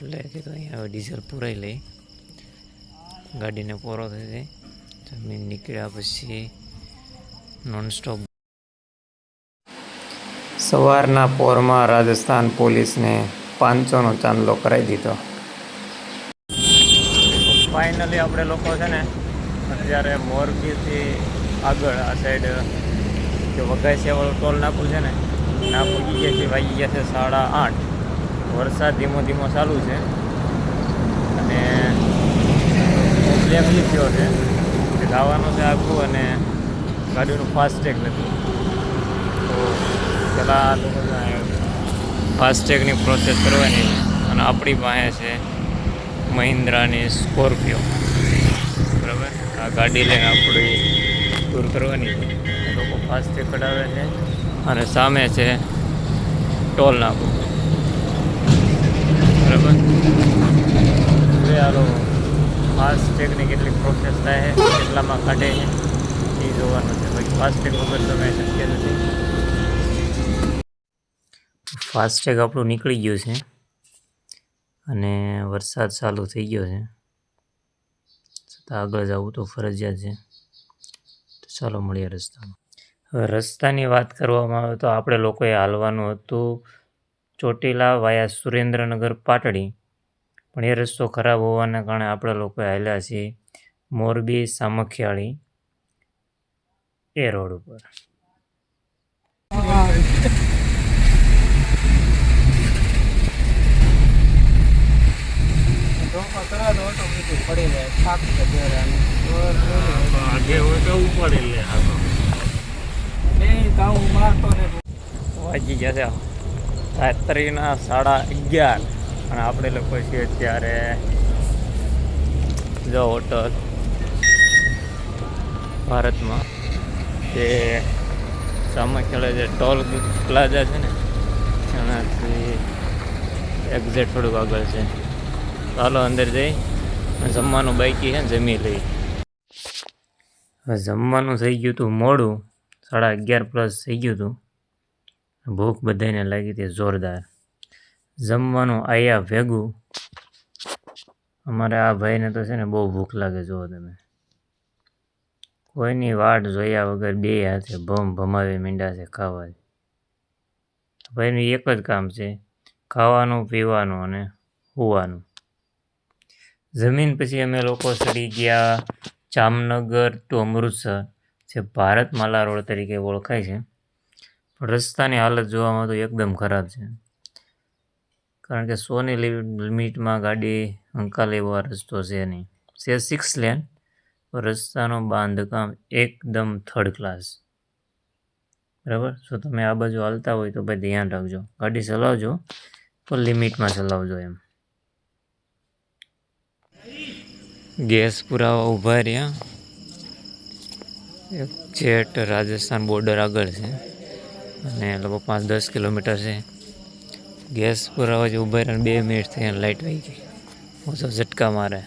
એટલે કીધું અહીંયા હવે ડીઝલ પુરાઈ લઈ, ગાડીને પૂરો થઈ જાય. જમીન નીકળ્યા પછી નોનસ્ટોપ. સવારના પોરમાં રાજસ્થાન પોલીસને 500નો ચાંદલો કરાવી દીધો. ફાઇનલી આપણે લોકો છે ને અત્યારે મોરબીથી આગળ આ સાઈડ જે વઘાસિયાવાળું ટોલ નાકું છે ને ના પૂગી ગયા છે. વાગી ગયા છે 8:30. વરસાદ ધીમો ધીમો ચાલુ છે અને પ્રોબ્લેમ એ થયો છે કે જવાનું છે આખું અને ગાડીનું ફાસ્ટેગ નથી. તો પહેલાં લોકો ફાસ્ટેગની પ્રોસેસ કરવાની અને આપણી પાસે છે મહિન્દ્રાની સ્કોર્પિયો, બરાબર. આ ગાડી લઈને આપણી ટૂર કરવાની છે. લોકો ફાસ્ટેગ કઢાવે છે અને સામે છે ટોલ નાકું, બરાબર. હવે હાલો ફાસ્ટેગની કેટલીક પ્રોસેસ થાય છે, કેટલામાં કાઢે છે એ જોવાનું છે. બાકી ફાસ્ટેગ વગર તો કંઈ શક્ય નથી. ફાસ્ટેગ આપણું નીકળી ગયું છે અને વરસાદ ચાલુ થઈ ગયો છે, છતાં આગળ જવું તો ફરજિયાત છે. તો ચાલો મળીએ રસ્તામાં. હવે રસ્તાની વાત કરવામાં આવે તો આપણે લોકોએ હાલવાનું હતું ચોટીલા વાયા સુરેન્દ્રનગર પાટડી, પણ એ રસ્તો ખરાબ હોવાના કારણે આપણે લોકોએ હાલ્યા છીએ મોરબી સામખિયાળી એ રોડ ઉપર. વાગી ગયા છે રાત્રિના 11:30 અને આપણે લોકો છીએ અત્યારે જો હોટલ ભારતમાં જે સામખિયાળી જે ટોલ પ્લાઝા છે ને એનાથી એક્ઝેક્ટ થોડુંક આગળ છે. ચાલો અંદર જઈ જમવાનું બાકી છે ને જમી લઈ. હવે જમવાનું થઈ ગયું હતું મોડું, 11:30+ થઈ ગયું હતું. ભૂખ બધાને લાગી હતી જોરદાર. જમવાનું આયા ભેગું. અમારે આ ભાઈને તો છે ને બહુ ભૂખ લાગે. જુઓ તમે, કોઈની વાટ જોયા વગર બે હાથે ભમાવી મીંડા છે ખાવા. ભાઈનું એક જ કામ છે, ખાવાનું, પીવાનું અને સૂવાનું. જમીન પછી અમે લોકો ચડી ગયા જામનગર ટુ અમૃતસર, જે ભારત માલા રોડ તરીકે ઓળખાય છે. પણ રસ્તાની હાલત જોવામાં તો એકદમ ખરાબ છે, કારણ કે 100ની લિમિટમાં ગાડી હંકાલે એવો રસ્તો છે નહીં. છે 6 લેન, રસ્તાનું બાંધકામ એકદમ થર્ડ ક્લાસ, બરાબર. જો તમે આ બાજુ હાલતા હોય તો ભાઈ ધ્યાન રાખજો, ગાડી ચલાવજો પણ લિમિટમાં ચલાવજો એમ. ગેસ પુરાવા ઊભા રહ્યા. એક્ઝેક્ટ રાજસ્થાન બોર્ડર આગળ છે અને લગભગ 5-10 કિલોમીટર છે. ગેસ પુરાવા જે ઊભા રહ્યા 2 મિનિટ થઈ અને લાઇટ વહી ગઈ. ઓછો ઝટકા મારે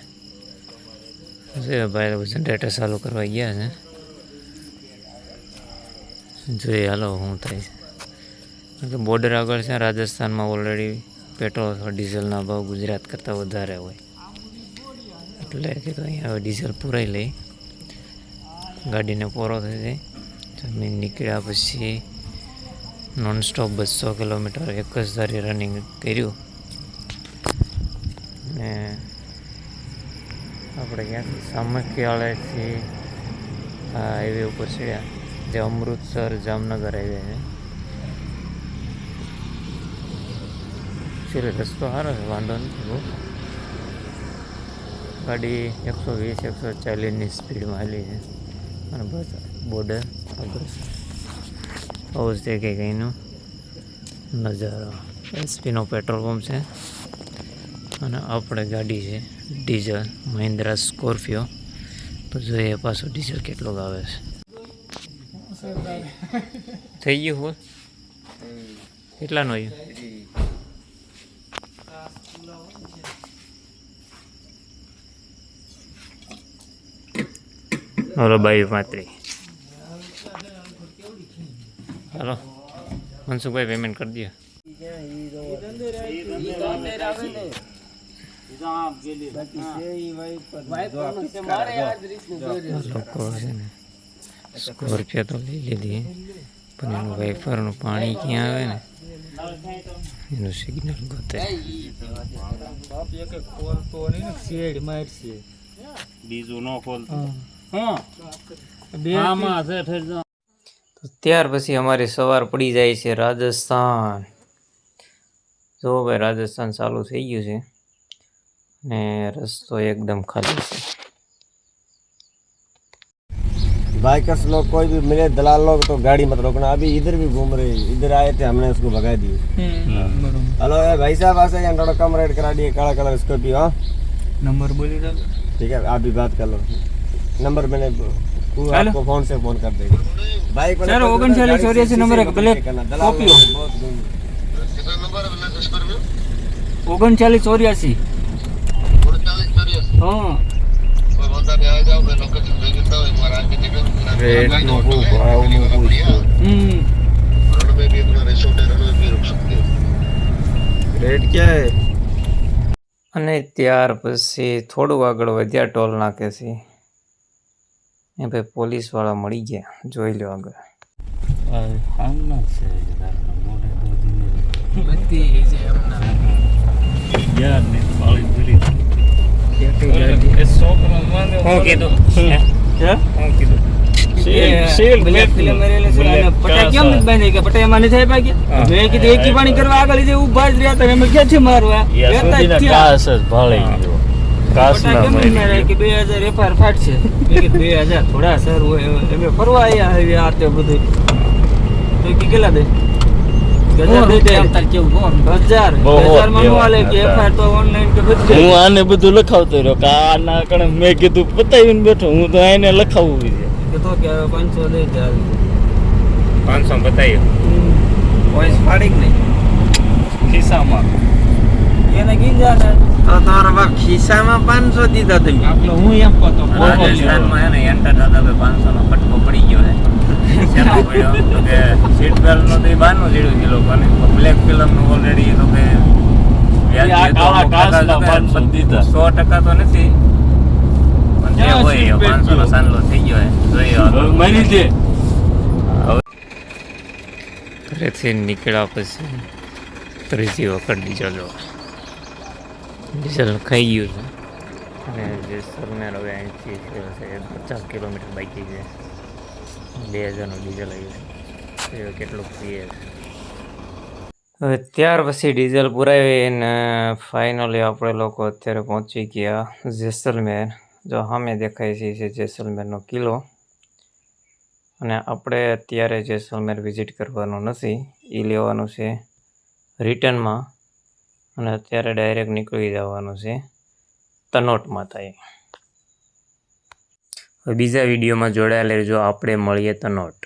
છે. ભાઈ જનરેટર ચાલુ કરવા ગયા છે, જોઈએ હાલો શું થાય છે. કારણ કે બોર્ડર આગળ છે. રાજસ્થાનમાં ઓલરેડી પેટ્રોલ અથવા ડીઝલના ભાવ ગુજરાત કરતાં વધારે હોય, એટલે કીધું અહીંયા હવે ડીઝલ પુરાઈ લઈ, ગાડીને પૂરો થઈ જાય. જમીન નીકળ્યા પછી નોનસ્ટોપ 200 કિલોમીટર એક જ ધારી રનિંગ કર્યું ને આપણે ક્યાંથી સામખિયાળીથી આ હાઈવે ઉપર ચડ્યા, જે અમૃતસર જામનગર હાઈવે છે. ચલો રસ્તો સારો છે, વાંધો નથી બહુ. ગાડી 120-140ની સ્પીડમાં હાલી છે અને બસ બોર્ડર આગળ છે. આવું જ દેખાય કંઈનો નજારો. એસપીનો પેટ્રોલ પંપ છે અને આપણે ગાડી છે ડીઝલ મહિન્દ્રા સ્કોર્પિયો. તો જોઈએ પાછું ડીઝલ કેટલું આવે છે. થઈ ગયું હોય કેટલાનું આવ્યું? હલો 22-35. હાલો મનસુખભાઈ પેમેન્ટ કરી દે. લોકો છે ને સ્કોર્પિયો તો લઈ લીધી પણ એનું વાઇફરનું પાણી ક્યાં આવે ને એનું સિગ્નલ ગોતે. બીજું ન ખોલતો. તો ત્યાર પછી અમારી સવાર પડી જાય છે રાજસ્થાન. જો ભાઈ રાજસ્થાન ચાલુ થઈ ગયું છે ને રસ્તો એકદમ ખાલી છે. बाइकर्स लोग कोई भी मिले दलाल लोग तो गाड़ी मत रोकना. अभी इधर भी घूम रहे, इधर आए थे, हमने उसको भगा दिए. हेलो भाई साहब, आ जाइए, थोड़ा कम रेट करा दिए. काला कलर स्कॉर्पियो. हाँ नंबर बोलिए सर. ठीक है, आप भी बात कर लो. नंबर मैंने आपको फोन से फोन कर देगा. बाइक सर 3984 नंबर है ब्लैक स्कॉर्पियो. 3984. हाँ रेट क्या है? અને ત્યાર પછી થોડું આગળ વધ્યા ટોલ નાકે છે એ ભાઈ પોલીસવાળા મળી ગયા. જોઈ લો આગળ. થોડા સર ફરવા આવ્યા તે બધું કેટલા દે હું આને બધું લખાવતો રહ્યો કે આના કણે મેં કીધું પતાવીને બેઠો. હું તો આને લખાવવું છે. 500 દે 500 બતાવ્યું. વોઇસ ફાડી નહીં ખિસ્સામાં એને કીધા ને तो तुम्हारा बाप खीसा में 500 दीदा तुम. આપણે હું એમ કહતો રાજસ્થાનમાં હે ને એન્ટર થતા 500 નો ફટકો પડી ગયો છે. શેનો પડ્યો તો કે સીટ બેલ્ટ નો તો એ બહારનું જીડ્યું છે લોકોને. બ્લેક ફિલ્મ નું ઓલરેડી તો કે વ્યાજ કાળા કાચના 500 દીધા. 100% તો નથી પણ જે હોય 500 નો સાંડલો થઈ ગયો છે. જોઈએ મરી દે. ઘરેથી નીકળ્યા પછી ત્રીજી વખત ડીઝલ ખાઈ ગયું છે અને જેસલમેર હવે અહીંથી 50 કિલોમીટર બાકી છે. 2000નું ડીઝલ આવ્યું છે. કેટલું પીએ છે હવે. ત્યાર પછી ડીઝલ પુરાવીને ફાઇનલી આપણે લોકો અત્યારે પહોંચી ગયા જેસલમેર. જો સામે દેખાય છે જેસલમેરનો કિલ્લો. અને આપણે અત્યારે જેસલમેર વિઝિટ કરવાનું નથી, એ લેવાનું છે રિટર્નમાં. અને અત્યારે ડાયરેક્ટ નીકળી જવાનું છે તનોટમાં થાય. બીજા વિડીયોમાં જોડાયેલા રહેજો. આપણે મળીએ તનોટ.